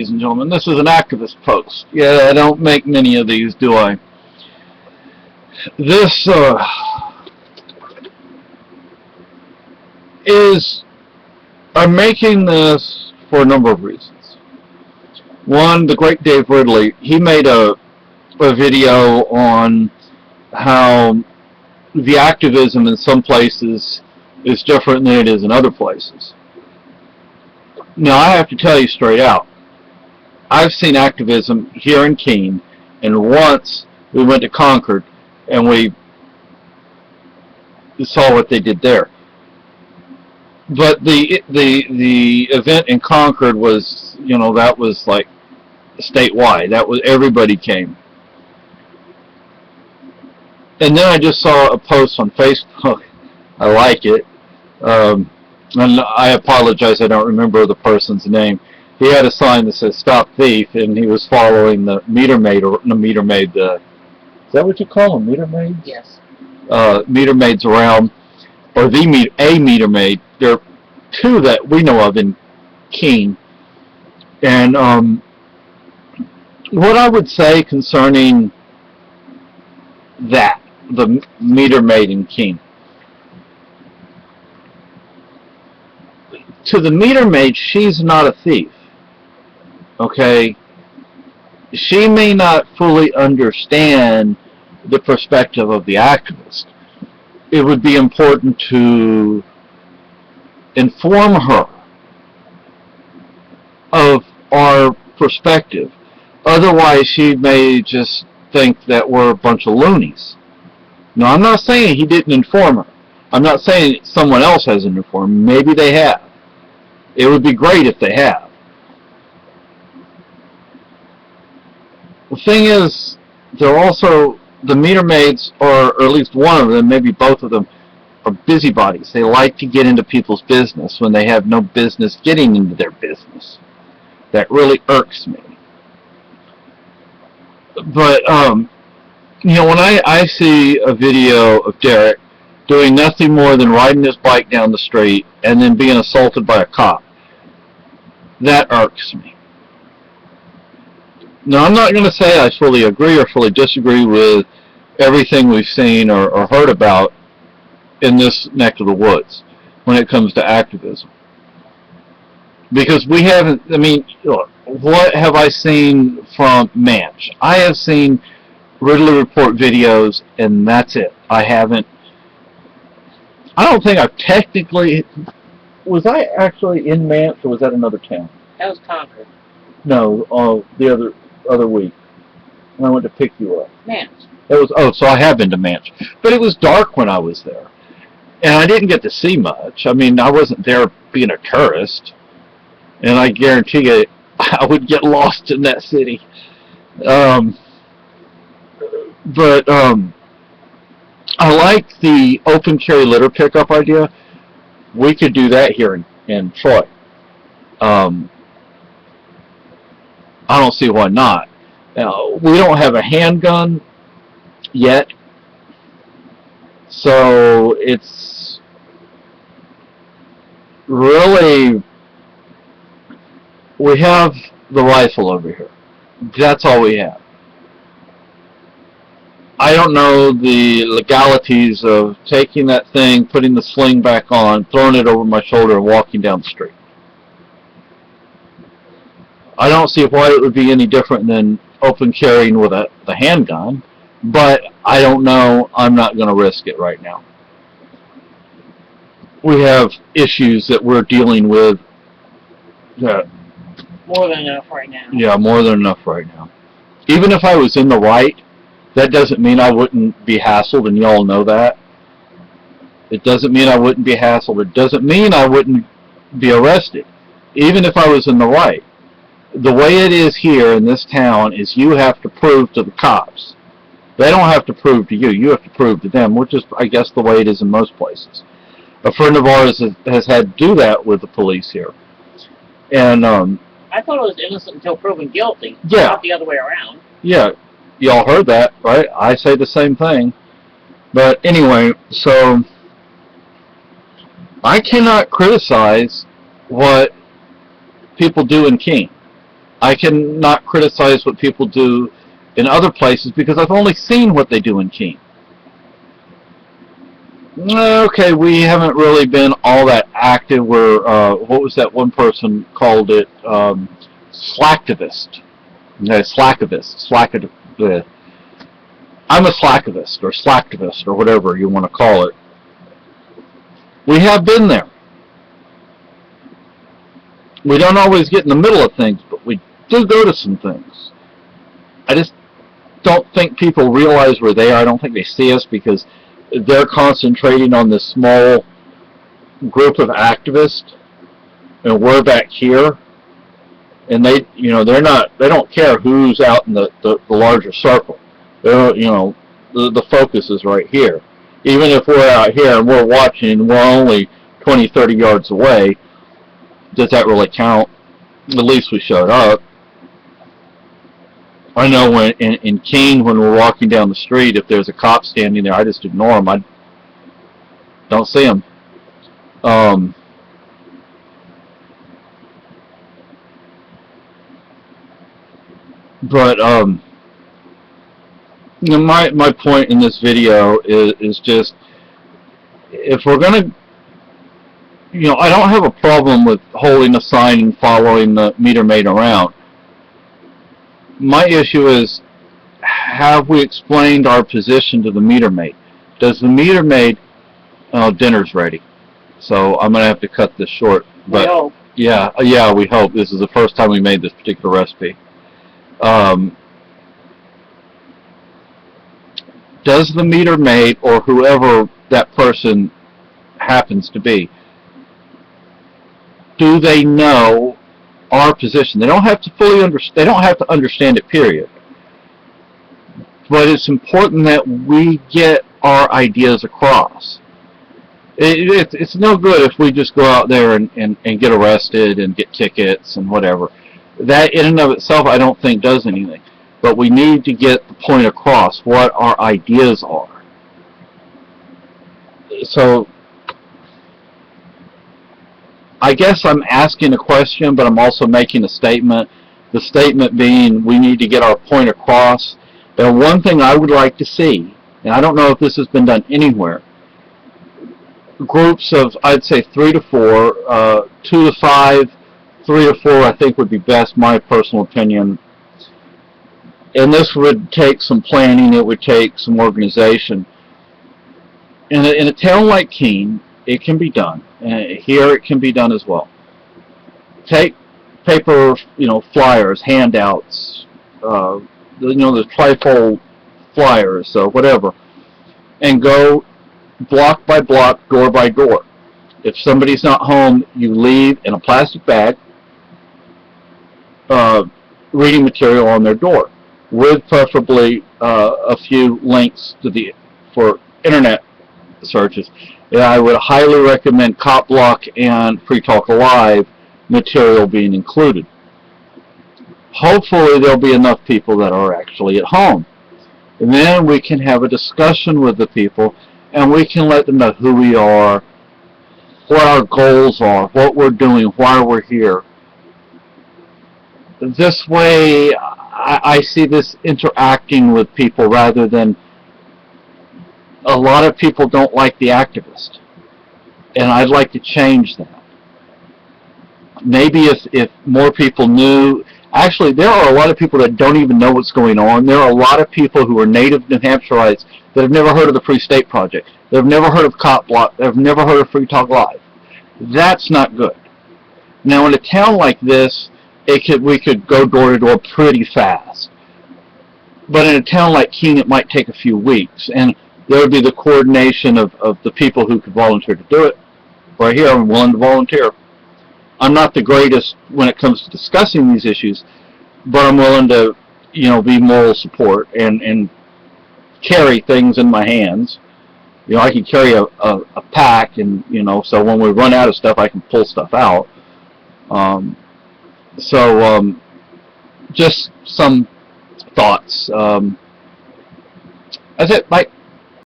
Ladies and gentlemen, this is an activist post. Yeah, I don't make many of these, do I? This I'm making this for a number of reasons. One, the great Dave Ridley, he made a video on how the activism in some places is different than it is in other places. Now, I have to tell you straight out, I've seen activism here in Keene, and once we went to Concord and we saw what they did there. But the event in Concord was, that was like statewide. That was, everybody came. And then I just saw a post on Facebook. I like it. And I apologize, I don't remember the person's name. He had a sign that says "Stop Thief," and he was following the meter maid, is that what you call them, meter maids? Yes. Meter maids around, or a meter maid. There are two that we know of in Keene. And what I would say concerning that, the meter maid in Keene, to the meter maid, she's not a thief. Okay? She may not fully understand the perspective of the activist. It would be important to inform her of our perspective. Otherwise, she may just think that we're a bunch of loonies. Now, I'm not saying he didn't inform her. I'm not saying someone else hasn't informed her. Maybe they have. It would be great if they have. The thing is, they're also, the meter maids, or at least one of them, maybe both of them, are busybodies. They like to get into people's business when they have no business getting into their business. That really irks me. But, when I see a video of Derek doing nothing more than riding his bike down the street and then being assaulted by a cop, that irks me. Now, I'm not going to say I fully agree or fully disagree with everything we've seen or heard about in this neck of the woods when it comes to activism. Because we haven't, what have I seen from Manch? I have seen Ridley Report videos, and that's it. I don't think I've technically, was I actually in Manch, or was that another town? That was Concord. No, the other week when I went to pick you up. Manch. So I have been to Manch. But it was dark when I was there. And I didn't get to see much. I wasn't there being a tourist. And I guarantee you, I would get lost in that city. I like the open carry litter pickup idea. We could do that here in Troy. I don't see why not. Now, we don't have a handgun yet, so it's really, we have the rifle over here. That's all we have. I don't know the legalities of taking that thing, putting the sling back on, throwing it over my shoulder, and walking down the street. I don't see why it would be any different than open carrying with the handgun, but I don't know. I'm not going to risk it right now. We have issues that we're dealing with that. More than enough right now. Yeah, more than enough right now. Even if I was in the right, that doesn't mean I wouldn't be hassled, and y'all know that. It doesn't mean I wouldn't be hassled. It doesn't mean I wouldn't be arrested, even if I was in the right. The way it is here in this town is you have to prove to the cops. They don't have to prove to you. You have to prove to them, which is, I guess, the way it is in most places. A friend of ours has had to do that with the police here. And I thought it was innocent until proven guilty. Yeah. Not the other way around. Yeah. Y'all heard that, right? I say the same thing. But anyway, so I cannot criticize what people do in Keene. I cannot criticize what people do in other places because I've only seen what they do in Keene. Okay, we haven't really been all that active. We're, what was that one person called it? Slactivist. No, Slactivist. I'm a Slactivist or Slactivist or whatever you want to call it. We have been there. We don't always get in the middle of things, but we do go to some things. I just don't think people realize we're there. I don't think they see us because they're concentrating on this small group of activists, and we're back here. And they, they don't care who's out in the larger circle. They're, the focus is right here. Even if we're out here and we're watching, we're only 20, 30 yards away. Does that really count? At least we showed up. I know when in Keene, when we're walking down the street, if there's a cop standing there, I just ignore him. I don't see him. But my point in this video is just, if we're gonna, I don't have a problem with holding a sign and following the meter maid around. My issue is, have we explained our position to the meter maid? Does the meter maid? Oh, dinner's ready, so I'm gonna have to cut this short. But we hope. Yeah, we hope. This is the first time we made this particular recipe. Does the meter maid, or whoever that person happens to be, do they know our position? They don't have to fully understand. They don't have to understand it, period. But it's important that we get our ideas across. It's no good if we just go out there and get arrested and get tickets and whatever. That in and of itself I don't think does anything. But we need to get the point across, what our ideas are. So I guess I'm asking a question, but I'm also making a statement. The statement being, we need to get our point across. And one thing I would like to see, and I don't know if this has been done anywhere, groups of, I'd say 3 to 4, 2 to 5, 3 to 4 I think would be best, my personal opinion. And this would take some planning, it would take some organization. In a town like Keene, it can be done. Here it can be done as well. Take paper, flyers, handouts, the trifold flyers, whatever, and go block by block, door by door. If somebody's not home, you leave in a plastic bag reading material on their door, with preferably a few links for internet searches. And I would highly recommend Cop Block and Free Talk Live material being included. Hopefully there'll be enough people that are actually at home. And then we can have a discussion with the people, and we can let them know who we are, what our goals are, what we're doing, why we're here. This way, I see this interacting with people rather than, a lot of people don't like the activist, and I'd like to change that. Maybe if more people knew. Actually, there are a lot of people that don't even know what's going on. There are a lot of people who are native New Hampshireites that have never heard of the Free State Project. They've never heard of Cop Block. They've never heard of Free Talk Live. That's not good. Now, in a town like this, we could go door to door pretty fast. But in a town like Keene, it might take a few weeks, and there would be the coordination of the people who could volunteer to do it. Right here, I'm willing to volunteer. I'm not the greatest when it comes to discussing these issues, but I'm willing to, be moral support and carry things in my hands. I can carry a pack, and so when we run out of stuff, I can pull stuff out. Just some thoughts. That's it. Bye.